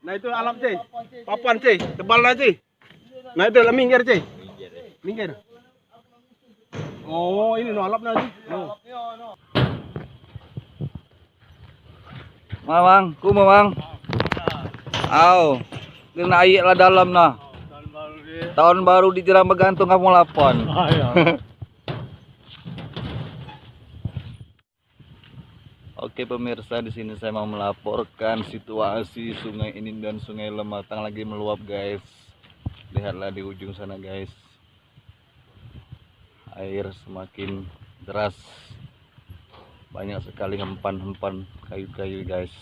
Nah itu alam cuy, papan cuy, tebal lah cuy. Nah itu lah minggir cuy, minggir. Oh ini no alap nanti. No. Mamang, kumamang. Aw, kena ayat lah dalam nah. Tahun baru di Jeram Begantung kamu lapon. Oke pemirsa, di sini saya mau melaporkan situasi sungai ini dan sungai Lematang lagi meluap guys. Lihatlah di ujung sana guys. Air semakin deras. Banyak sekali hempan-hempan kayu-kayu guys.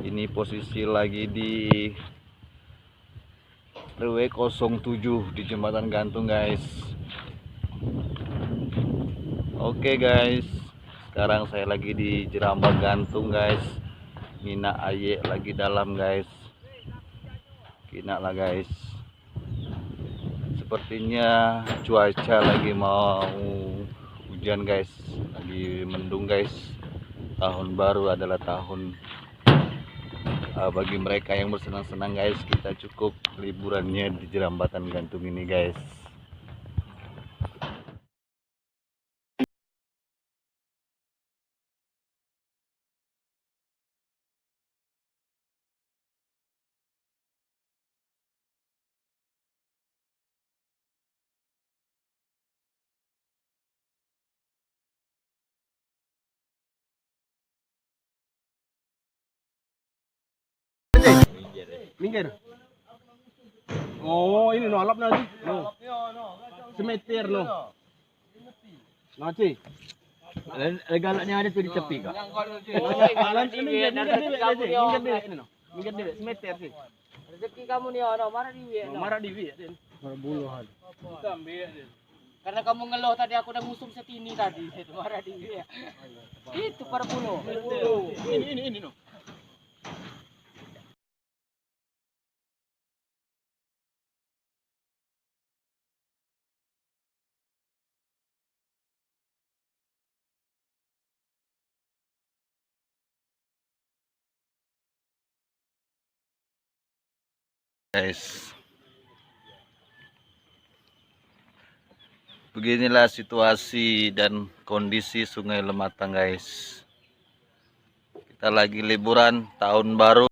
Ini posisi lagi di RW 07 di Jembatan Gantung guys. Oke guys, sekarang saya lagi di Jerambak Gantung guys. Mina aye lagi dalam guys. Kina lah guys. Sepertinya cuaca lagi mau hujan guys. Lagi mendung guys. Tahun baru adalah tahun bagi mereka yang bersenang-senang guys. Kita cukup liburannya di Jerambatan Gantung ini guys. Minggir. Oh ini no alap nanti. No. Semeter no. Nah cuy. Galaknya ada tuh di tepi kak. Minggir ini no. Minggir dulu semeter sih. Rezeki kamu nih orang marah di wiye. Marah di wi den. Berbuluhan. Karena kamu ngeluh tadi aku udah ngusum setini tadi. Itu marah di wiye. Itu para bulu. Ini no. Guys, beginilah situasi dan kondisi Sungai Lematang guys. Kita lagi liburan tahun baru.